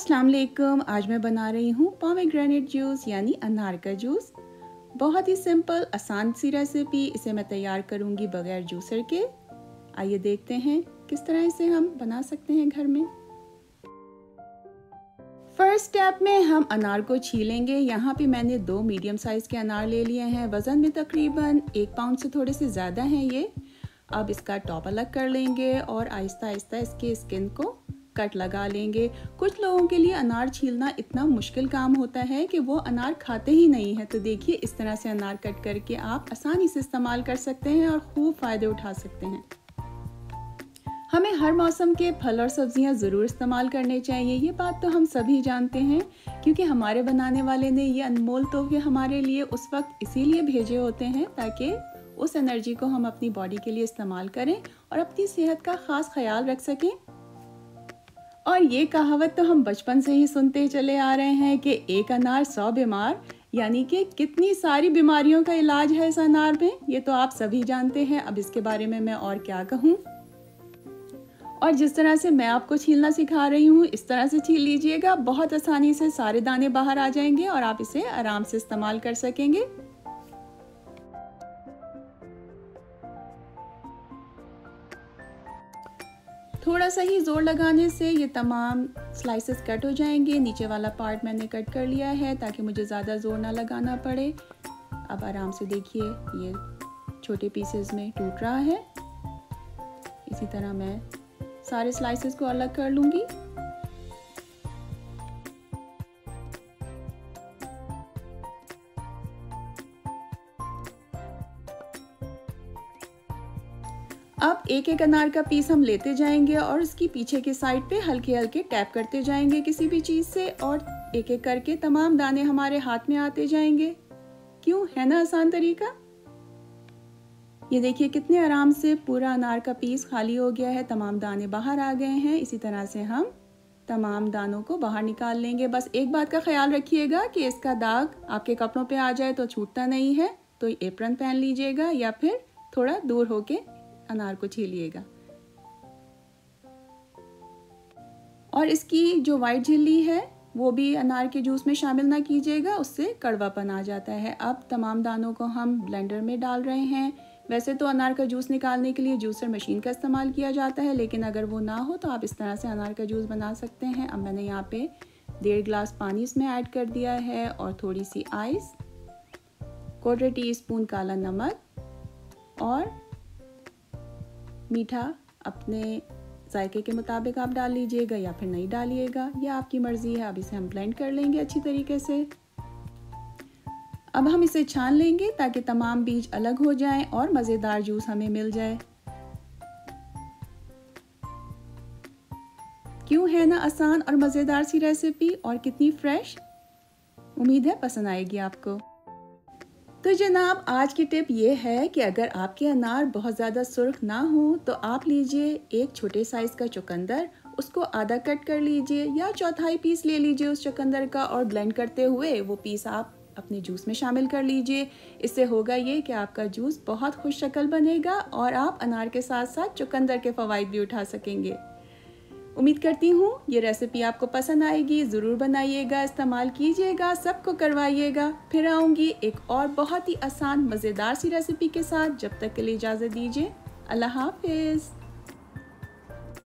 अस्सलाम वालेकुम। आज मैं बना रही हूँ पोमेग्रेनेट जूस यानी अनार का जूस। बहुत ही सिंपल आसान सी रेसिपी। इसे मैं तैयार करूँगी बगैर जूसर के। आइए देखते हैं किस तरह इसे हम बना सकते हैं घर में। फर्स्ट स्टेप में हम अनार को छीलेंगे। यहाँ पे मैंने 2 मीडियम साइज़ के अनार ले लिए हैं। वज़न में तकरीबन 1 पाउंड से थोड़े से ज़्यादा हैं ये। अब इसका टॉप अलग कर लेंगे और आहिस्ता आहिस्ता इसके स्किन को कट लगा लेंगे। कुछ लोगों के लिए अनार छीलना इतना मुश्किल काम होता है कि वो अनार खाते ही नहीं है। तो देखिए इस तरह से अनार कट करके आप आसानी से इस्तेमाल कर सकते हैं और खूब फ़ायदे उठा सकते हैं। हमें हर मौसम के फल और सब्जियां ज़रूर इस्तेमाल करने चाहिए। ये बात तो हम सभी जानते हैं क्योंकि हमारे बनाने वाले ने ये अनमोल तोहफे हमारे लिए उस वक्त इसीलिए भेजे होते हैं ताकि उस एनर्जी को हम अपनी बॉडी के लिए इस्तेमाल करें और अपनी सेहत का ख़ास ख्याल रख सकें। और ये कहावत तो हम बचपन से ही सुनते चले आ रहे हैं कि एक अनार 100 बीमार, यानी कि कितनी सारी बीमारियों का इलाज है इस अनार में। ये तो आप सभी जानते हैं। अब इसके बारे में मैं और क्या कहूँ। और जिस तरह से मैं आपको छीलना सिखा रही हूँ इस तरह से छील लीजिएगा। बहुत आसानी से सारे दाने बाहर आ जाएंगे और आप इसे आराम से इस्तेमाल कर सकेंगे। थोड़ा सा ही जोर लगाने से ये तमाम स्लाइसेस कट हो जाएंगे। नीचे वाला पार्ट मैंने कट कर लिया है ताकि मुझे ज़्यादा जोर ना लगाना पड़े। अब आराम से देखिए ये छोटे पीसेस में टूट रहा है। इसी तरह मैं सारे स्लाइसेस को अलग कर लूँगी। अब एक एक अनार का पीस हम लेते जाएंगे और उसकी पीछे की साइड पे हल्के हल्के टैप करते जाएंगे किसी भी चीज़ से और एक एक करके तमाम दाने हमारे हाथ में आते जाएंगे। क्यों, है ना आसान तरीका। ये देखिए कितने आराम से पूरा अनार का पीस खाली हो गया है। तमाम दाने बाहर आ गए हैं। इसी तरह से हम तमाम दानों को बाहर निकाल लेंगे। बस एक बात का ख्याल रखिएगा कि इसका दाग आपके कपड़ों पे आ जाए तो छूटता नहीं है। तो एप्रन पहन लीजिएगा या फिर थोड़ा दूर होके अनार को छीलिएगा। और इसकी जो वाइट झिल्ली है वो भी अनार के जूस में शामिल ना कीजिएगा, उससे कड़वापन आ जाता है। अब तमाम दानों को हम ब्लेंडर में डाल रहे हैं। वैसे तो अनार का जूस निकालने के लिए जूसर मशीन का इस्तेमाल किया जाता है, लेकिन अगर वो ना हो तो आप इस तरह से अनार का जूस बना सकते हैं। अब मैंने यहाँ पे 1.5 गिलास पानी इसमें ऐड कर दिया है और थोड़ी सी आइस, 1/4 टीस्पून काला नमक और मीठा अपने जायके के मुताबिक आप डाल लीजिएगा या फिर नहीं डालिएगा, यह आपकी मर्ज़ी है। अब इसे हम ब्लेंड कर लेंगे अच्छी तरीके से। अब हम इसे छान लेंगे ताकि तमाम बीज अलग हो जाएं और मज़ेदार जूस हमें मिल जाए। क्यों, है ना आसान और मज़ेदार सी रेसिपी और कितनी फ्रेश। उम्मीद है पसंद आएगी आपको। तो जनाब आज की टिप ये है कि अगर आपके अनार बहुत ज़्यादा सुर्ख ना हो तो आप लीजिए एक छोटे साइज़ का चुकंदर, उसको आधा कट कर लीजिए या चौथाई पीस ले लीजिए उस चुकंदर का और ब्लेंड करते हुए वो पीस आप अपने जूस में शामिल कर लीजिए। इससे होगा ये कि आपका जूस बहुत खुश शक्ल बनेगा और आप अनार के साथ साथ चुकंदर के फ़वाइद भी उठा सकेंगे। उम्मीद करती हूँ ये रेसिपी आपको पसंद आएगी। ज़रूर बनाइएगा, इस्तेमाल कीजिएगा, सबको करवाइएगा। फिर आऊँगी एक और बहुत ही आसान मज़ेदार सी रेसिपी के साथ। जब तक के लिए इजाज़त दीजिए। अल्लाह हाफ़िज़।